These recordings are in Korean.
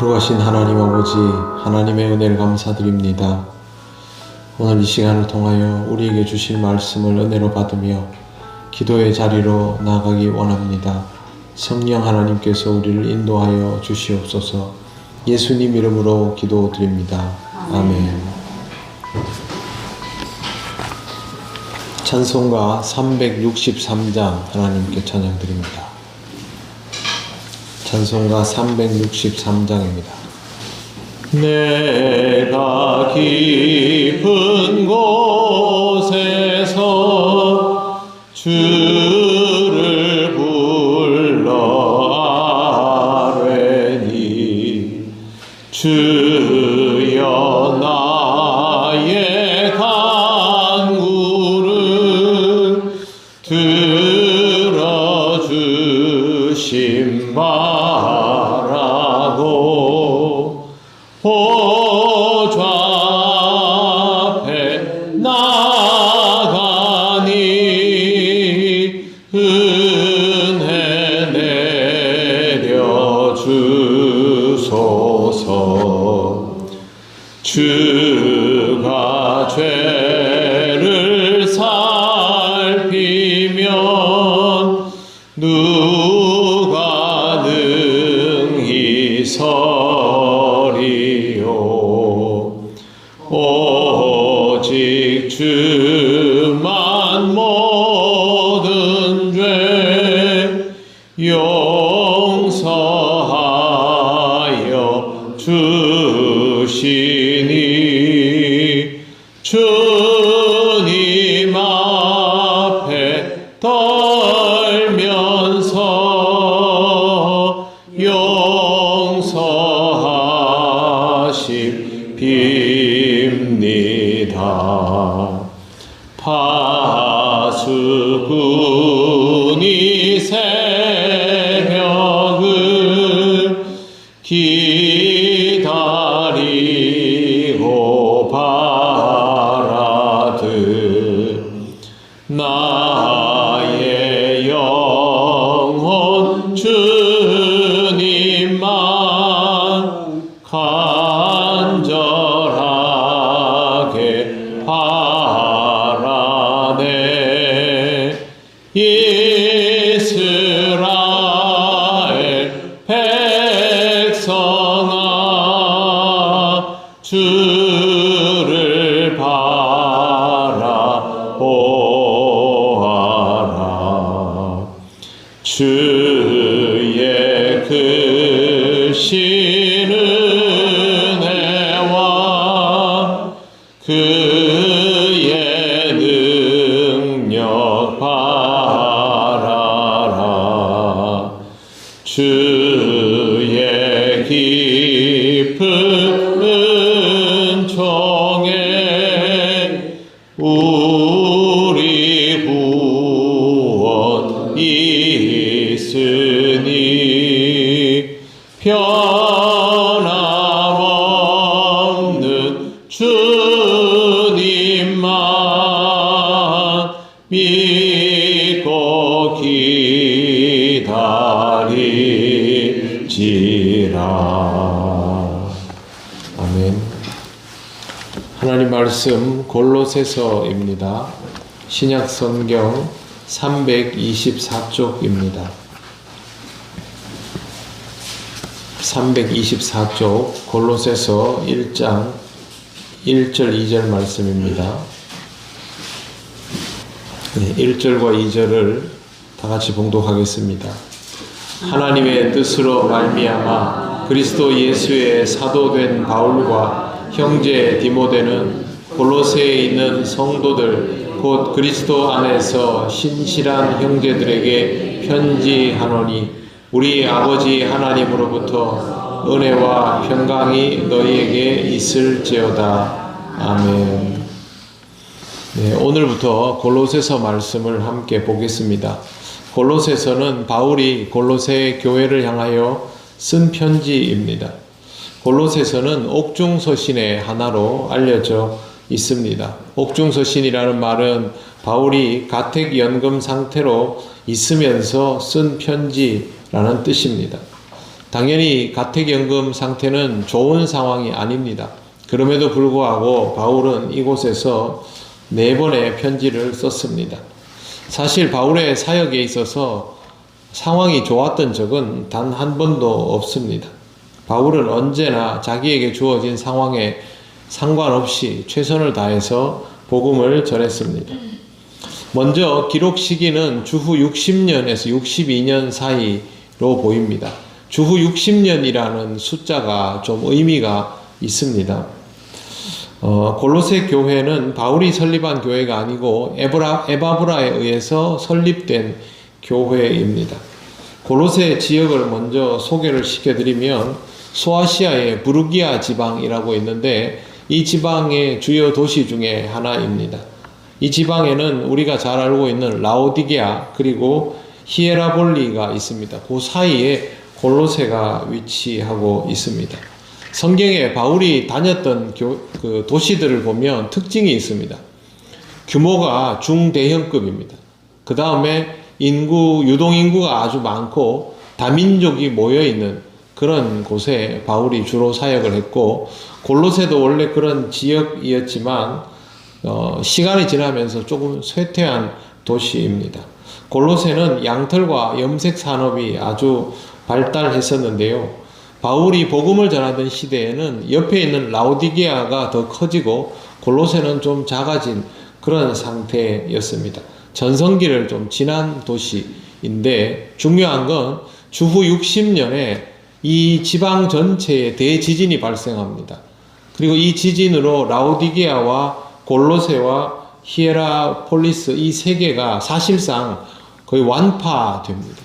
거룩하신 하나님 아버지, 하나님의 은혜를 감사드립니다. 오늘 이 시간을 통하여 우리에게 주실 말씀을 은혜로 받으며 기도의 자리로 나아가기 원합니다. 성령 하나님께서 우리를 인도하여 주시옵소서. 예수님 이름으로 기도드립니다. 아멘. 찬송가 363장 하나님께 찬양드립니다. 찬송가 363장입니다. 내가 깊은 곳에서 주를 불러 아뢰니 주여 나의 간구를 들어주심 바라고 보좌 앞에 나가니 은혜 내려주소서. 주가 죄를 살피면 누가 능히 서리요. 오직 주만 모든 죄 용서하여 주시니 주님 앞에 떨면서 용서하심 빕니다. 파수꾼이 새벽을 기다리고 바라듯 나의 영혼 주님만 간절하게 바라네. 이스라엘 백성아 주를 바라보아라. 주의 크신 은혜와 그의 능력 바라라. 주의 깊은 은총에 우리 구원 있으니 변함없는 주님만 믿고 기다릴지라. 아멘. 하나님 말씀 골로새서입니다. 신약 성경 324쪽입니다. 324쪽 골로새서 1장 1절 2절 말씀입니다. 1절과 2절을 다 같이 봉독하겠습니다. 하나님의 뜻으로 말미암아 그리스도 예수의 사도된 바울과 형제 디모데는 골로새에 있는 성도들 곧 그리스도 안에서 신실한 형제들에게 편지하노니 우리 아버지 하나님으로부터 은혜와 평강이 너희에게 있을지어다. 아멘. 네, 오늘부터 골로새서 말씀을 함께 보겠습니다. 골로새서는 바울이 골로새 교회를 향하여 쓴 편지입니다. 골로새서는 옥중서신의 하나로 알려져 있습니다. 옥중서신이라는 말은 바울이 가택연금 상태로 있으면서 쓴 편지라는 뜻입니다. 당연히 가택연금 상태는 좋은 상황이 아닙니다. 그럼에도 불구하고 바울은 이곳에서 4번의 편지를 썼습니다. 사실 바울의 사역에 있어서 상황이 좋았던 적은 단 한 번도 없습니다. 바울은 언제나 자기에게 주어진 상황에 상관없이 최선을 다해서 복음을 전했습니다. 먼저 기록 시기는 주후 60년에서 62년 사이로 보입니다. 주후 60년이라는 숫자가 좀 의미가 있습니다. 골로새 교회는 바울이 설립한 교회가 아니고 에바브라에 의해서 설립된 교회입니다. 골로새 지역을 먼저 소개를 시켜드리면 소아시아의 부르기아 지방이라고 있는데 이 지방의 주요 도시 중에 하나입니다. 이 지방에는 우리가 잘 알고 있는 라오디게아 그리고 히에라볼리가 있습니다. 그 사이에 골로새가 위치하고 있습니다. 성경에 바울이 다녔던 그 도시들을 보면 특징이 있습니다. 규모가 중대형급입니다. 그 다음에 유동인구가 아주 많고 다민족이 모여있는 그런 곳에 바울이 주로 사역을 했고, 골로새도 원래 그런 지역이었지만 시간이 지나면서 조금 쇠퇴한 도시입니다. 골로새는 양털과 염색 산업이 아주 발달했었는데요. 바울이 복음을 전하던 시대에는 옆에 있는 라오디게아가 더 커지고 골로새는 좀 작아진 그런 상태였습니다. 전성기를 좀 지난 도시인데 중요한 건 주후 60년에 이 지방 전체에 대지진이 발생합니다. 그리고 이 지진으로 라오디게아와 골로새와 히에라폴리스 이 세 개가 사실상 거의 완파됩니다.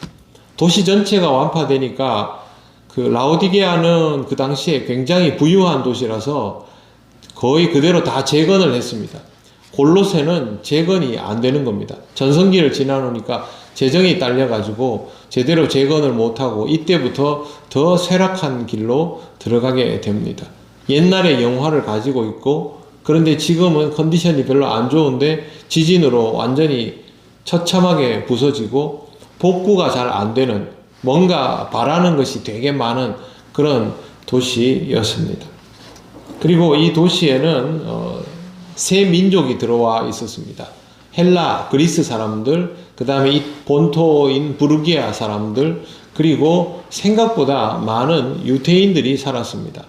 도시 전체가 완파되니까 그 라오디게아는 그 당시에 굉장히 부유한 도시라서 거의 그대로 다 재건을 했습니다. 골로새는 재건이 안 되는 겁니다. 전성기를 지나놓으니까 재정이 딸려가지고 제대로 재건을 못하고 이때부터 더 쇠락한 길로 들어가게 됩니다. 옛날의 영화를 가지고 있고 그런데 지금은 컨디션이 별로 안 좋은데 지진으로 완전히 처참하게 부서지고 복구가 잘 안 되는 뭔가 바라는 것이 되게 많은 그런 도시였습니다. 그리고 이 도시에는 세 민족이 들어와 있었습니다. 헬라, 그리스 사람들, 그 다음에 이 본토인 부르기아 사람들, 그리고 생각보다 많은 유대인들이 살았습니다.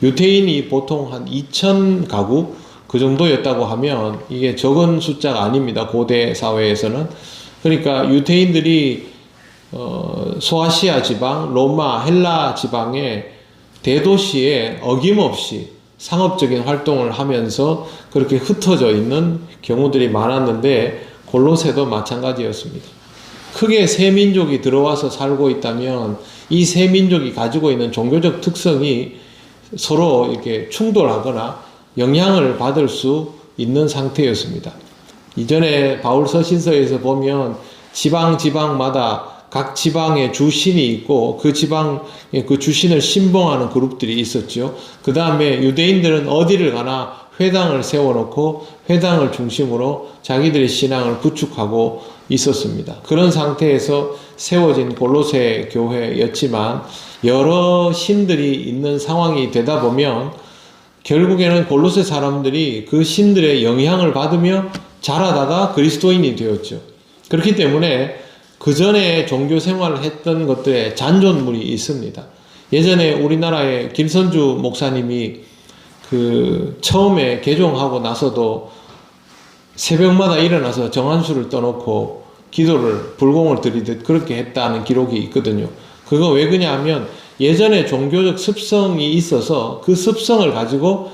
유대인이 보통 한 2,000 가구 그 정도였다고 하면 이게 적은 숫자가 아닙니다. 고대 사회에서는. 그러니까 유대인들이 소아시아 지방, 로마, 헬라 지방의 대도시에 어김없이 상업적인 활동을 하면서 그렇게 흩어져 있는 경우들이 많았는데 골로새도 마찬가지였습니다. 크게 세 민족이 들어와서 살고 있다면 이 세 민족이 가지고 있는 종교적 특성이 서로 이렇게 충돌하거나 영향을 받을 수 있는 상태였습니다. 이전에 바울 서신서에서 보면 지방마다 각 지방에 주신이 있고 그 지방의 그 주신을 신봉하는 그룹들이 있었죠. 그 다음에 유대인들은 어디를 가나 회당을 세워놓고 회당을 중심으로 자기들의 신앙을 구축하고 있었습니다. 그런 상태에서 세워진 골로새 교회였지만 여러 신들이 있는 상황이 되다 보면 결국에는 골로새 사람들이 그 신들의 영향을 받으며 자라다가 그리스도인이 되었죠. 그렇기 때문에 그 전에 종교 생활을 했던 것들에 잔존물이 있습니다. 예전에 우리나라의 김선주 목사님이 그 처음에 개종하고 나서도 새벽마다 일어나서 정한수를 떠놓고 기도를 불공을 들이듯 그렇게 했다는 기록이 있거든요. 그거 왜 그러냐면 예전에 종교적 습성이 있어서 그 습성을 가지고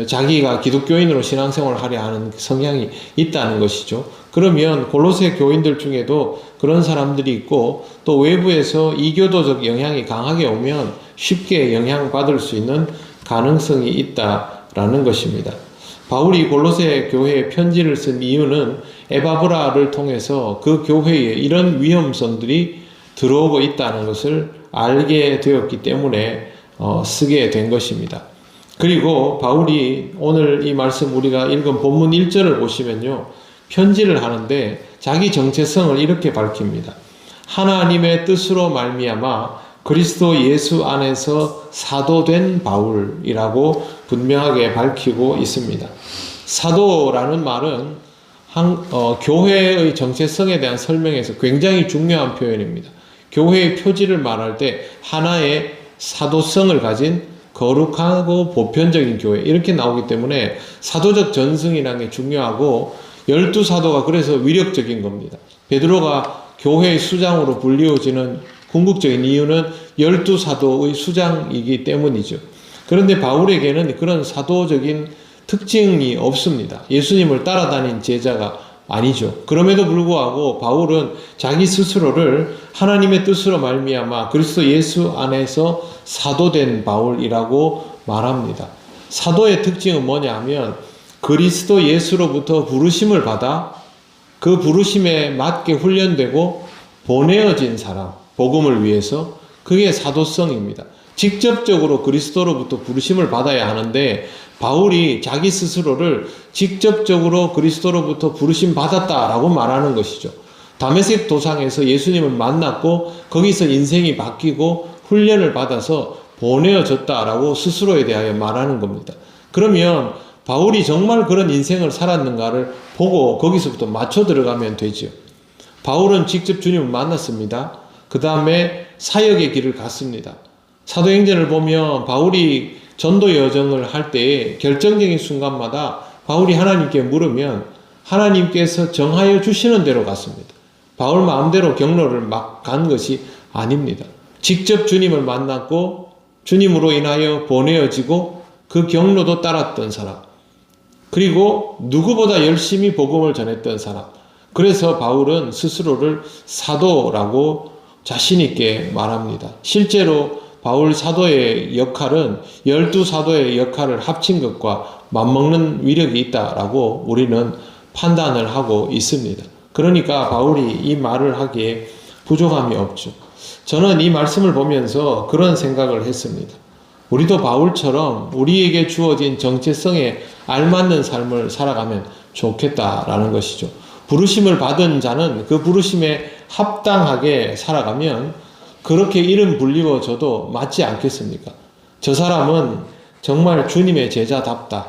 자기가 기독교인으로 신앙생활을 하려 하는 성향이 있다는 것이죠. 그러면 골로새 교인들 중에도 그런 사람들이 있고 또 외부에서 이교도적 영향이 강하게 오면 쉽게 영향받을 수 있는 가능성이 있다라는 것입니다. 바울이 골로새 교회에 편지를 쓴 이유는 에바브라를 통해서 그 교회에 이런 위험성들이 들어오고 있다는 것을 알게 되었기 때문에 쓰게 된 것입니다. 그리고 바울이 오늘 이 말씀 우리가 읽은 본문 1절을 보시면요. 편지를 하는데 자기 정체성을 이렇게 밝힙니다. 하나님의 뜻으로 말미암아 그리스도 예수 안에서 사도된 바울이라고 분명하게 밝히고 있습니다. 사도라는 말은 교회의 정체성에 대한 설명에서 굉장히 중요한 표현입니다. 교회의 표지를 말할 때 하나의 사도성을 가진 거룩하고 보편적인 교회 이렇게 나오기 때문에 사도적 전승이라는 게 중요하고 12사도가 그래서 위력적인 겁니다. 베드로가 교회의 수장으로 불리워지는 궁극적인 이유는 12사도의 수장이기 때문이죠. 그런데 바울에게는 그런 사도적인 특징이 없습니다. 예수님을 따라다닌 제자가 아니죠. 그럼에도 불구하고 바울은 자기 스스로를 하나님의 뜻으로 말미암아 그리스도 예수 안에서 사도된 바울이라고 말합니다. 사도의 특징은 뭐냐면 그리스도 예수로부터 부르심을 받아 그 부르심에 맞게 훈련되고 보내어진 사람, 복음을 위해서, 그게 사도성입니다. 직접적으로 그리스도로부터 부르심을 받아야 하는데 바울이 자기 스스로를 직접적으로 그리스도로부터 부르심 받았다라고 말하는 것이죠. 다메섹 도상에서 예수님을 만났고 거기서 인생이 바뀌고 훈련을 받아서 보내어졌다라고 스스로에 대하여 말하는 겁니다. 그러면 바울이 정말 그런 인생을 살았는가를 보고 거기서부터 맞춰 들어가면 되죠. 바울은 직접 주님을 만났습니다. 그 다음에 사역의 길을 갔습니다. 사도행전을 보면 바울이 전도 여정을 할 때에 결정적인 순간마다 바울이 하나님께 물으면 하나님께서 정하여 주시는 대로 갔습니다. 바울 마음대로 경로를 막 간 것이 아닙니다. 직접 주님을 만났고 주님으로 인하여 보내어지고 그 경로도 따랐던 사람, 그리고 누구보다 열심히 복음을 전했던 사람. 그래서 바울은 스스로를 사도라고 자신 있게 말합니다. 실제로 바울 사도의 역할은 12사도의 역할을 합친 것과 맞먹는 위력이 있다라고 우리는 판단을 하고 있습니다. 그러니까 바울이 이 말을 하기에 부족함이 없죠. 저는 이 말씀을 보면서 그런 생각을 했습니다. 우리도 바울처럼 우리에게 주어진 정체성에 알맞는 삶을 살아가면 좋겠다라는 것이죠. 부르심을 받은 자는 그 부르심에 합당하게 살아가면 그렇게 이름 불리워져도 맞지 않겠습니까? 저 사람은 정말 주님의 제자답다.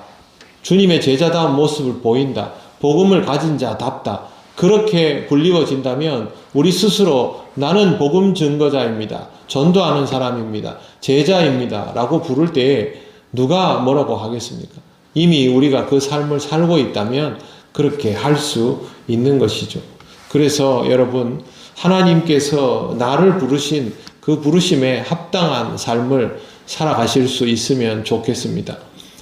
주님의 제자다운 모습을 보인다. 복음을 가진 자답다. 그렇게 불리워진다면 우리 스스로 나는 복음 증거자입니다. 전도하는 사람입니다. 제자입니다. 라고 부를 때에 누가 뭐라고 하겠습니까? 이미 우리가 그 삶을 살고 있다면 그렇게 할 수 있는 것이죠. 그래서 여러분, 하나님께서 나를 부르신 그 부르심에 합당한 삶을 살아가실 수 있으면 좋겠습니다.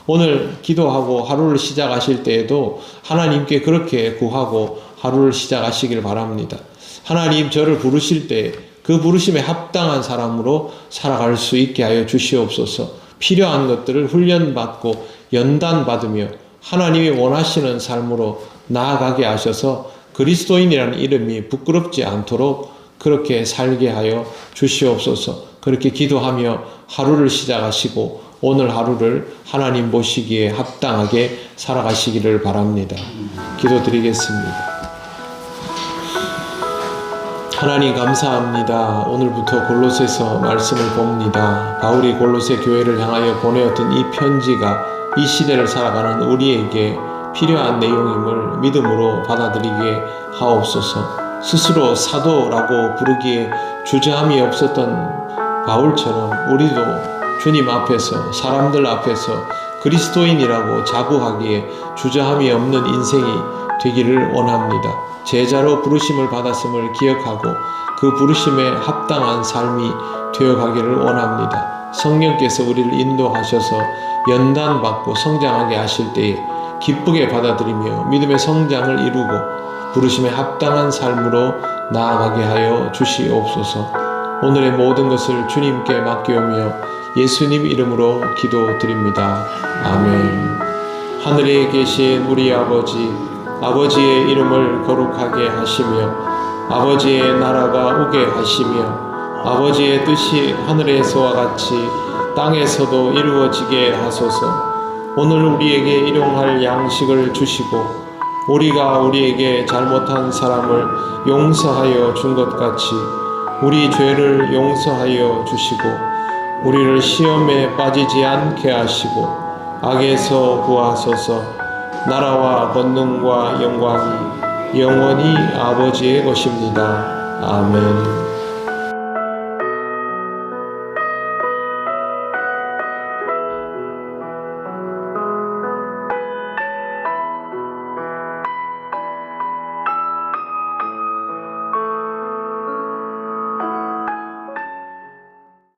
오늘 기도하고 하루를 시작하실 때에도 하나님께 그렇게 구하고 하루를 시작하시길 바랍니다. 하나님, 저를 부르실 때 그 부르심에 합당한 사람으로 살아갈 수 있게 하여 주시옵소서. 필요한 것들을 훈련받고 연단받으며 하나님이 원하시는 삶으로 나아가게 하셔서 그리스도인이라는 이름이 부끄럽지 않도록 그렇게 살게 하여 주시옵소서. 그렇게 기도하며 하루를 시작하시고 오늘 하루를 하나님 보시기에 합당하게 살아가시기를 바랍니다. 기도드리겠습니다. 하나님 감사합니다. 오늘부터 골로새서 말씀을 봅니다. 바울이 골로새 교회를 향하여 보내었던 이 편지가 이 시대를 살아가는 우리에게 필요한 내용임을 믿음으로 받아들이게 하옵소서. 스스로 사도라고 부르기에 주저함이 없었던 바울처럼 우리도 주님 앞에서, 사람들 앞에서 그리스도인이라고 자부하기에 주저함이 없는 인생이 되기를 원합니다. 제자로 부르심을 받았음을 기억하고 그 부르심에 합당한 삶이 되어가기를 원합니다. 성령께서 우리를 인도하셔서 연단받고 성장하게 하실 때에 기쁘게 받아들이며 믿음의 성장을 이루고 부르심에 합당한 삶으로 나아가게 하여 주시옵소서. 오늘의 모든 것을 주님께 맡기오며 예수님 이름으로 기도드립니다. 아멘. 하늘에 계신 우리 아버지, 아버지의 이름을 거룩하게 하시며 아버지의 나라가 오게 하시며 아버지의 뜻이 하늘에서와 같이 땅에서도 이루어지게 하소서. 오늘 우리에게 일용할 양식을 주시고 우리가 우리에게 잘못한 사람을 용서하여 준 것 같이 우리 죄를 용서하여 주시고 우리를 시험에 빠지지 않게 하시고 악에서 구하소서. 나라와 권능과 영광이 영원히 아버지의 것입니다. 아멘.